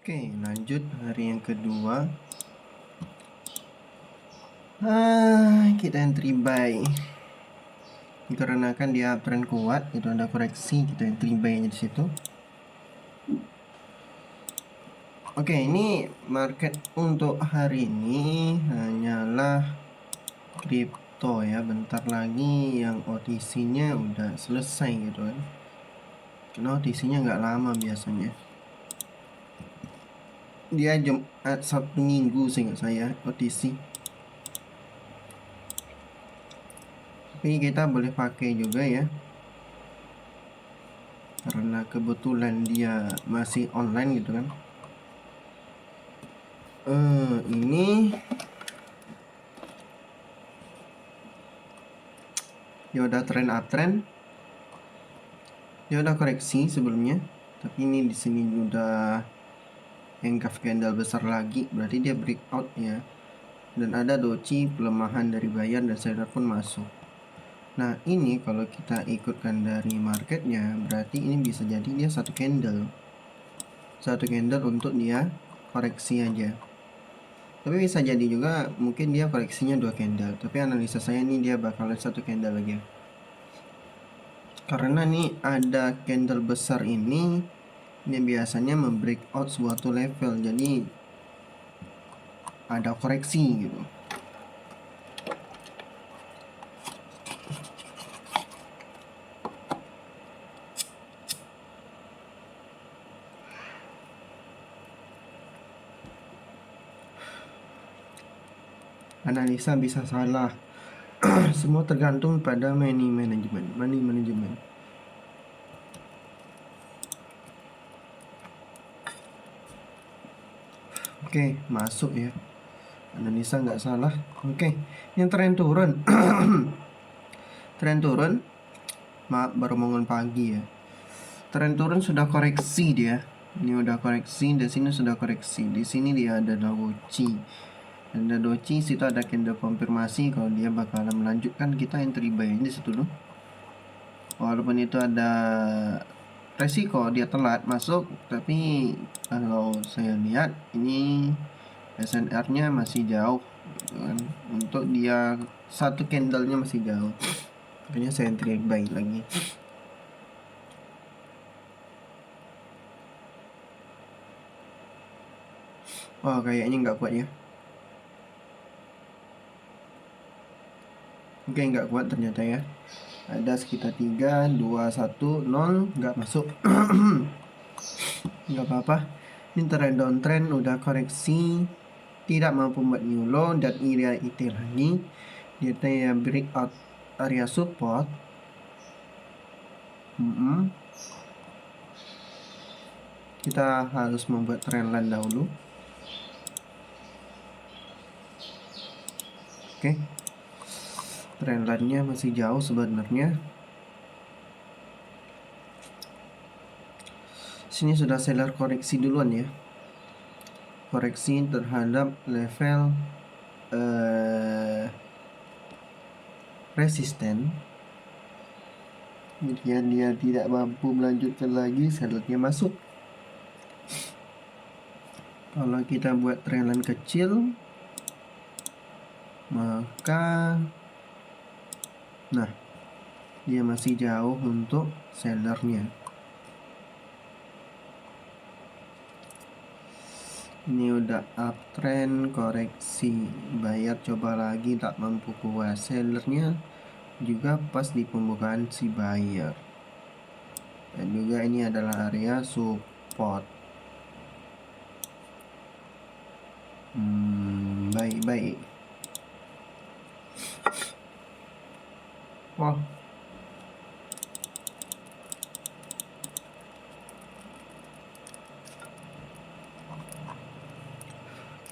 Oke, lanjut hari yang kedua. Kita entry buy. Dikarenakan dia uptrend kuat, itu ada koreksi, kita entry buy di situ. Oke, ini market untuk hari ini hanyalah kripto ya. Bentar lagi yang OTC-nya udah selesai gitu kan. Karena OTC-nya nggak lama biasanya. Dia Jumat, Sabtu, Minggu seingat saya OTC. Tapi kita boleh pakai juga ya, karena kebetulan dia masih online gitu kan. Ini dia udah trend uptrend, dia udah koreksi sebelumnya, tapi ini di sini udah engulf candle besar lagi, berarti dia breakout ya. Dan ada doji pelemahan dari buyer dan seller pun masuk. Nah ini kalau kita ikutkan dari marketnya, berarti ini bisa jadi dia satu candle untuk dia koreksi aja. Tapi bisa jadi juga mungkin dia koreksinya 2 candle, tapi analisa saya ini dia bakalan satu candle aja. Karena nih ada candle besar ini biasanya membreakout suatu level, jadi ada koreksi gitu. Analisa bisa salah. Semua tergantung pada money management. Oke, masuk ya. Analisa nggak salah. Oke, yang tren turun. Tren turun. Maaf, baru bangun pagi ya. Tren turun sudah koreksi dia. Ini udah koreksi, di sini sudah koreksi. Di sini dia ada doji. Dan ada doji, situ ada candle konfirmasi kalau dia bakalan melanjutkan, kita entry buy di situ dulu. Walaupun itu ada resiko dia telat masuk, tapi kalau saya lihat ini SNR-nya masih jauh gitu kan. Untuk dia satu candle-nya masih jauh. Makanya saya entry buy lagi. Wah, kayaknya nggak kuat ya. Oke, nggak kuat ternyata ya. Ada sekitar 3, 2, 1, 0, nggak masuk. Nggak apa-apa. Ini trend downtrend udah koreksi, tidak mampu buat new low dan area itu lagi. Dia breakout area support. Kita harus membuat trendline dahulu. Oke. Trendline-nya masih jauh sebenarnya. Sini sudah seller koreksi duluan ya. Koreksi terhadap level resisten. Kemudian dia tidak mampu melanjutkan lagi, sellernya masuk. Kalau kita buat trendline kecil, maka nah dia masih jauh untuk sellernya. Ini udah uptrend koreksi, buyer coba lagi tak mampu kuat, sellernya juga pas di pembukaan si buyer. Dan juga ini adalah area support. Baik. Wah,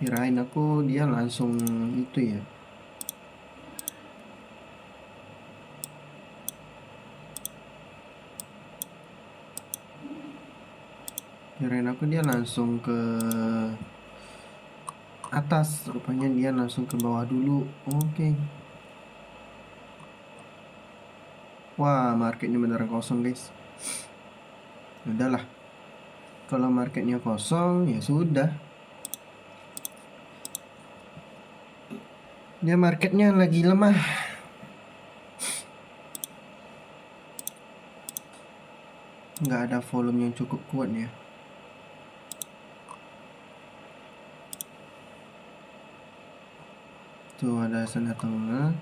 kirain aku dia langsung itu ya. Kirain aku dia langsung ke atas, rupanya dia langsung ke bawah dulu. Oke. Wah, marketnya beneran kosong guys. Udahlah, Kalau marketnya kosong ya sudah, dia marketnya lagi lemah. Nggak ada volume yang cukup kuat ya. Tuh ada sana tengah.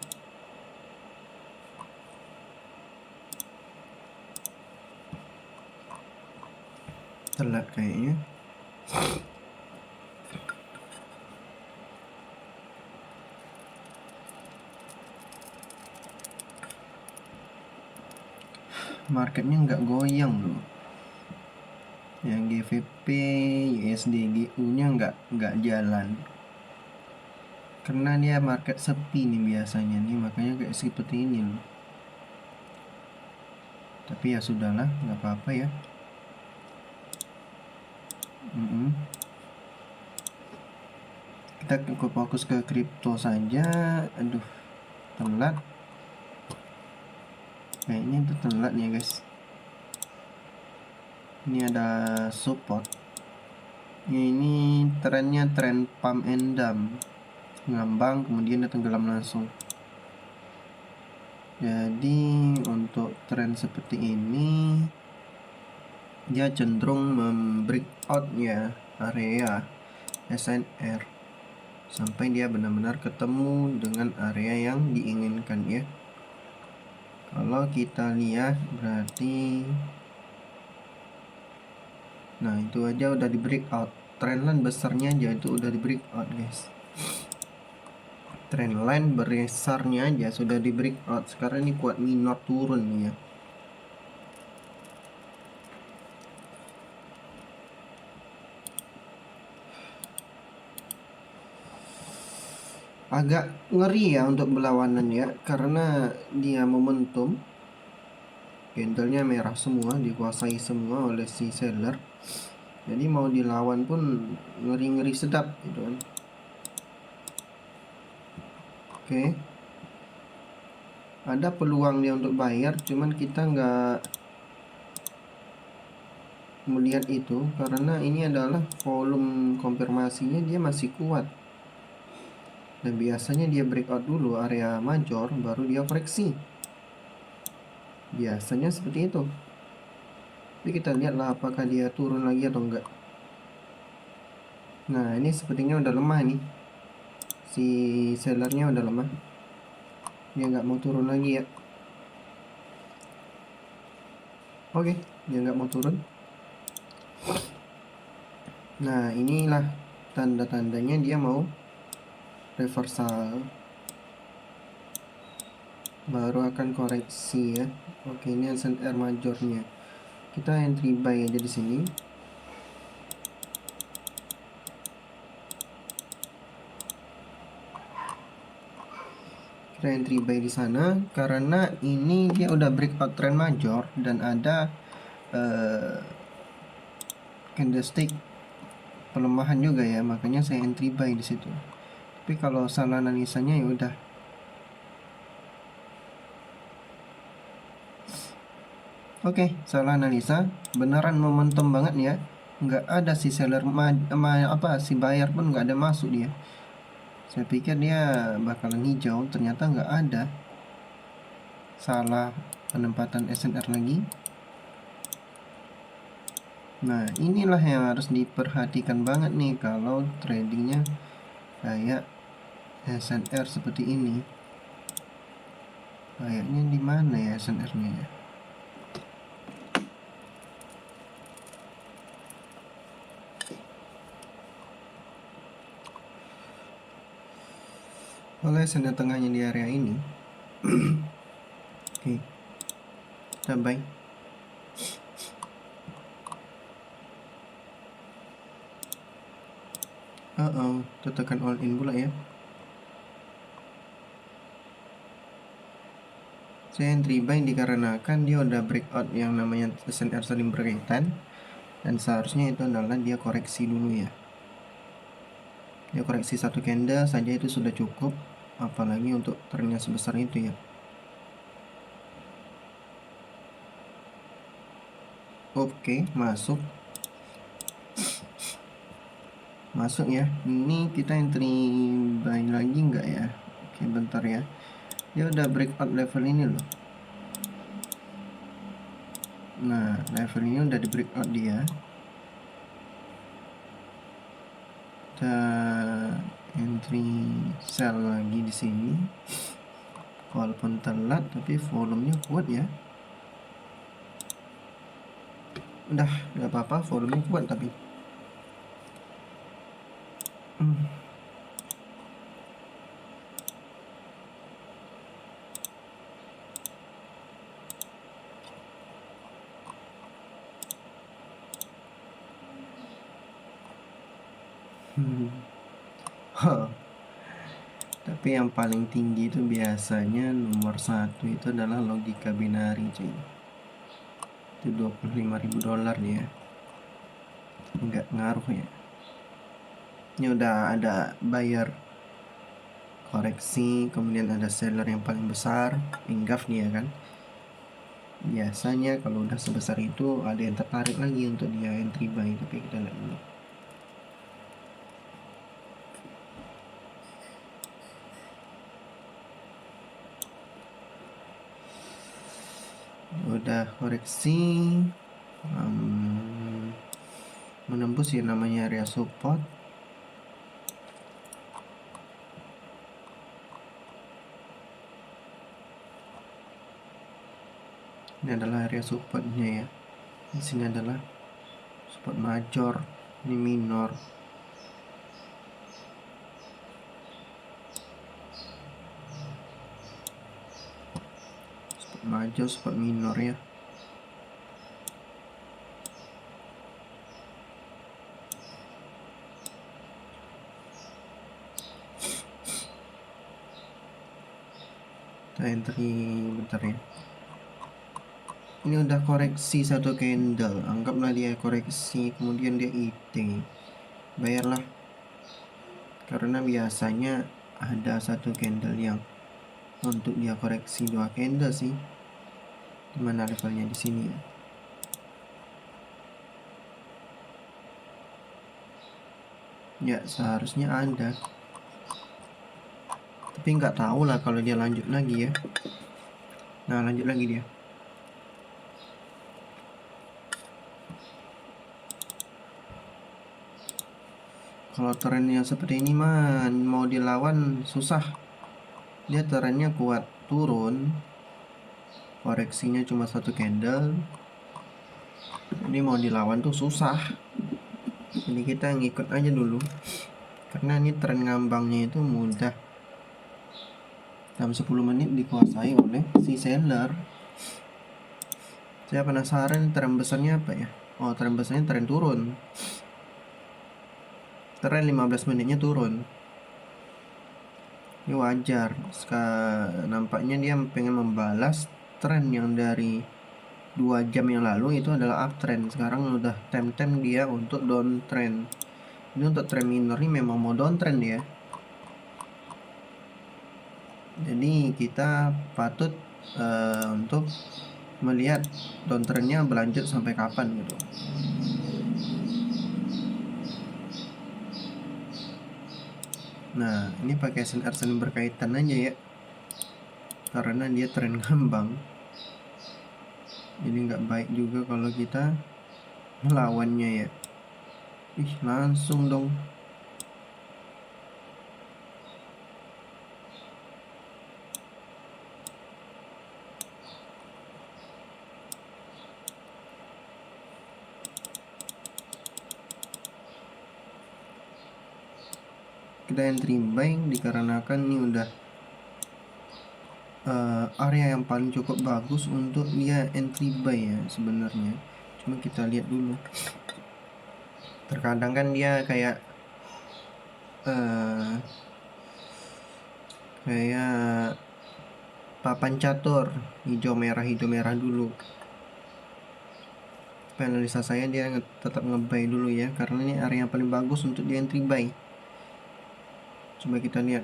Telat kayaknya. Marketnya nggak goyang loh. Yang GVP, USD, GU nya nggak jalan. Karena dia market sepi nih biasanya nih, makanya kayak seperti ini loh. Tapi ya sudahlah, nggak apa-apa ya. Kita fokus ke kripto saja. Aduh, telat. Kayaknya itu telat ya guys. Ini ada support. Ini trennya tren pump and dump, ngambang kemudian dia tenggelam langsung. Jadi untuk tren seperti ini dia cenderung membreakout ya area SNR sampai dia benar-benar ketemu dengan area yang diinginkan ya. Kalau kita lihat berarti, nah itu aja udah di breakout. Trendline besarnya aja itu udah di breakout guys. Trendline besarnya aja sudah di breakout. Sekarang ini kuat minor turun nih ya. Agak ngeri ya untuk berlawanan ya, karena dia momentum candlenya merah semua, dikuasai semua oleh si seller. Jadi mau dilawan pun ngeri-ngeri sedap gitu kan. Oke, ada peluang dia untuk bayar, cuman kita nggak melihat itu karena ini adalah volume konfirmasinya dia masih kuat. Dan biasanya dia breakout dulu area major baru dia koreksi. Biasanya seperti itu. Tapi kita lihatlah apakah dia turun lagi atau enggak. Nah ini sepertinya udah lemah nih. Si sellernya udah lemah. Dia nggak mau turun lagi ya. Oke, dia nggak mau turun. Nah inilah tanda-tandanya dia mau reversal, baru akan koreksi ya. Oke, ini SNR majornya. Kita entry buy aja di sini. Kita entry buy di sana karena ini dia udah breakout trend major dan ada candlestick pelemahan juga ya, makanya saya entry buy di situ. Tapi kalau salah analisanya ya udah. Oke, salah analisa, beneran momentum banget ya. Nggak ada si seller si buyer pun nggak ada masuk dia. Saya pikir dia bakalan hijau, ternyata nggak ada. Salah penempatan SNR lagi. Nah inilah yang harus diperhatikan banget nih kalau tradingnya kayak SNR seperti ini. Kayaknya di mana ya SNR-nya ya? Oleh SNR tengahnya di area ini. Oke, kita buy. Kita tekan all in pula ya. Saya entry buy dikarenakan dia udah breakout yang namanya SNR saling berkaitan, dan seharusnya itu adalah dia koreksi dulu ya. Dia koreksi satu candle saja itu sudah cukup, apalagi untuk trennya sebesar itu ya. Oke, masuk. masuk ya. Ini kita entry buy lagi nggak ya? Oke, bentar ya. Dia udah breakout level ini loh. Nah, level ini udah di breakout dia. Kita entry sell lagi di sini. Walaupun telat tapi volumenya kuat ya. Udah, nggak apa-apa, volumenya kuat tapi. Tapi yang paling tinggi itu biasanya nomor 1 itu adalah logika binari cuy. Itu $25.000 ya. Nggak ngaruh ya. Ini udah ada buyer koreksi, kemudian ada seller yang paling besar, Ingaf nih ya kan. Biasanya kalau udah sebesar itu ada yang tertarik lagi untuk dia entry buy, tapi kita lihat dulu. Udah koreksi, menembus ya namanya area support. Ini adalah area supportnya ya. Di sini adalah support major, ini minor. Support major, support minor ya. Kita entry bentar ya. Ini udah koreksi satu candle, anggaplah dia koreksi kemudian dia IT, bayarlah, karena biasanya ada satu candle yang untuk dia koreksi 2 candle sih. Dimana levelnya di sini ya. Ya seharusnya ada, tapi nggak tahu lah kalau dia lanjut lagi ya. Nah lanjut lagi dia. Kalau trennya seperti ini mah mau dilawan susah. Dia trennya kuat turun, koreksinya cuma satu candle. Ini mau dilawan tuh susah. Jadi kita ngikut aja dulu. Karena ini tren ngambangnya itu mudah. Dalam 10 menit dikuasai oleh si seller. Saya penasaran tren besarnya apa ya? Oh, tren besarnya tren turun. Tren 15 menitnya turun. Ini wajar. Nampaknya dia pengen membalas tren yang dari 2 jam yang lalu itu adalah uptrend. Sekarang udah time dia untuk downtrend. Ini untuk tren minor ini memang mau downtrend ya. Jadi kita patut untuk melihat downtrendnya berlanjut sampai kapan gitu. Nah ini pakai SNR saling berkaitan aja ya, karena dia tren ngambang. Jadi nggak baik juga kalau kita melawannya ya. Ih langsung dong. Kita entry buy dikarenakan ini udah area yang paling cukup bagus untuk dia entry buy ya sebenarnya. Cuma kita lihat dulu. Terkadang kan dia kayak papan catur hijau merah dulu. Analisa saya dia tetap ngebuy dulu ya, karena ini area yang paling bagus untuk di entry buy. Coba kita lihat.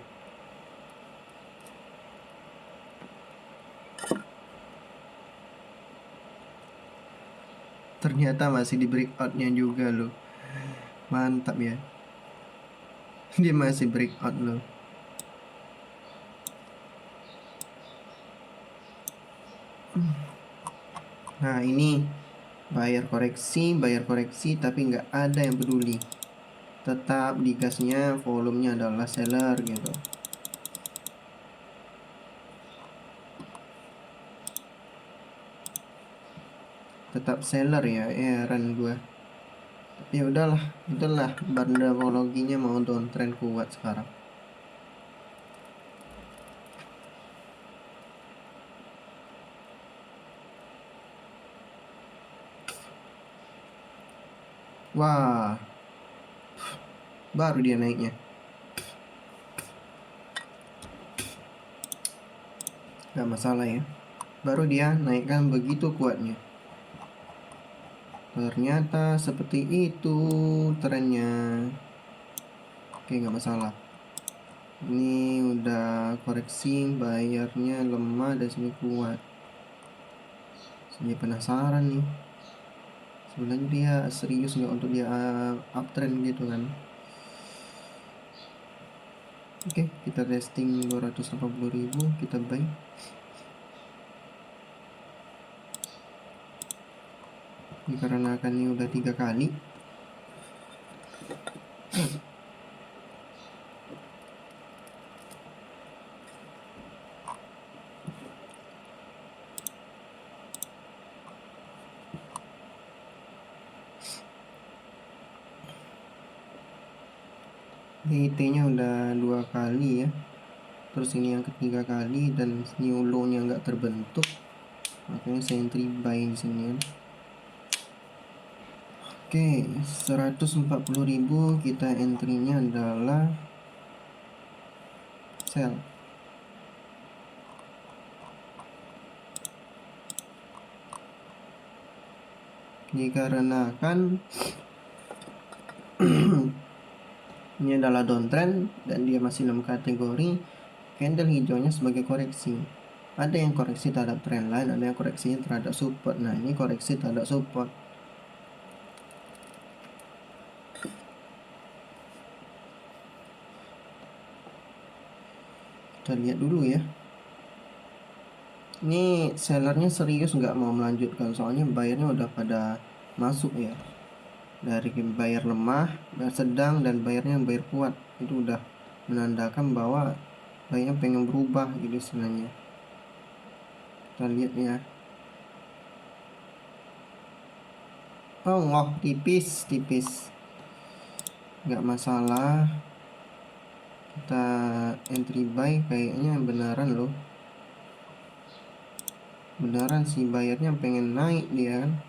Ternyata masih di breakoutnya juga loh. Mantap ya. Dia masih breakout loh. Nah ini bayar koreksi tapi nggak ada yang peduli, tetap di gasnya volumenya adalah seller gitu. Tetap seller ya, heran gua. Tapi ya udahlah, itulah bandapologinya mau downtrend kuat sekarang. Wah, baru dia naiknya. Gak masalah ya, baru dia naikkan begitu kuatnya. Ternyata seperti itu trennya. Oke, gak masalah. Ini udah koreksi, bayarnya lemah dan sini kuat. Saya penasaran nih, sebenarnya dia serius nggak untuk dia uptrend gitu kan. Oke, kita testing 280.000, kita buy. Dikarenakan ini udah 3 kali. DT-nya udah 2 kali ya. Terus ini yang ketiga kali dan new low-nya nggak terbentuk. Makanya saya entry buy di sini ya. Oke, 140.000 kita entry-nya adalah sell. Dikarenakan ini adalah downtrend dan dia masih dalam kategori candle hijaunya sebagai koreksi. Ada yang koreksi terhadap trendline, ada yang koreksinya terhadap support. Nah, ini koreksi terhadap support. Kita lihat dulu ya. Ini sellernya serius nggak mau melanjutkan, soalnya bayarnya udah pada masuk ya. Dari bayar lemah, bayar sedang, dan bayarnya bayar kuat. Itu udah menandakan bahwa bayarnya pengen berubah gitu istilahnya. Kita lihat ya. Oh, tipis nggak masalah. Kita entry buy, kayaknya beneran loh, beneran sih bayarnya pengen naik dia kan.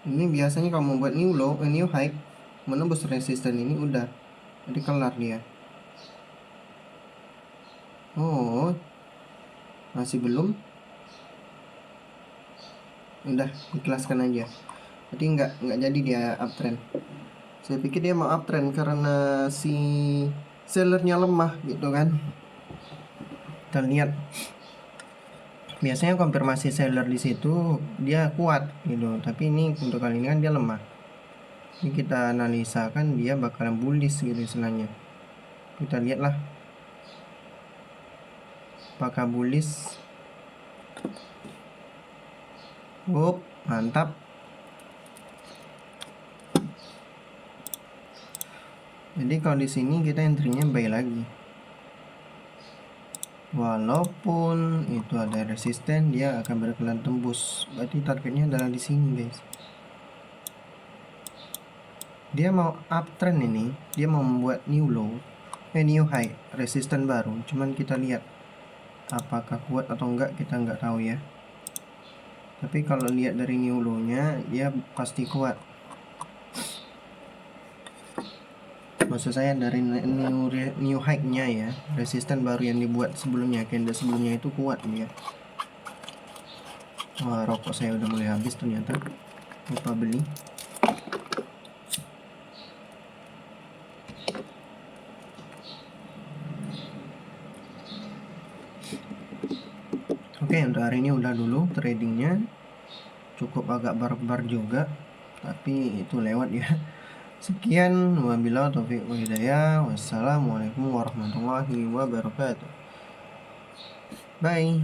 Ini biasanya kalau membuat new low, new high, menembus resisten ini udah jadi kelar dia. Oh, masih belum, udah ikhlaskan aja. Jadi nggak jadi dia uptrend. Saya pikir dia mau uptrend karena si sellernya lemah gitu kan. Kita lihat, biasanya konfirmasi seller di situ dia kuat gitu, tapi ini untuk kali ini kan dia lemah. Ini kita analisa kan dia bakalan bullish gitu istilahnya. Kita lihatlah apakah bullish. Mantap. Jadi kalau di sini kita entry-nya buy lagi. Walaupun itu ada resisten, dia akan berkelan tembus. Berarti targetnya adalah di sini, guys. Dia mau uptrend ini, dia mau membuat new low, new high, resisten baru. Cuman kita lihat apakah kuat atau enggak, kita nggak tahu ya. Tapi kalau lihat dari new low-nya, dia pasti kuat. Maksud saya dari new high-nya ya, resisten baru yang dibuat sebelumnya, candle sebelumnya itu kuat ya. Wah, rokok saya udah mulai habis ternyata, lupa beli. Oke, untuk hari ini udah dulu tradingnya, cukup agak barbar juga, tapi itu lewat ya. Sekian, wabillahi taufiq wal hidayah. Wassalamualaikum warahmatullahi wabarakatuh. Bye.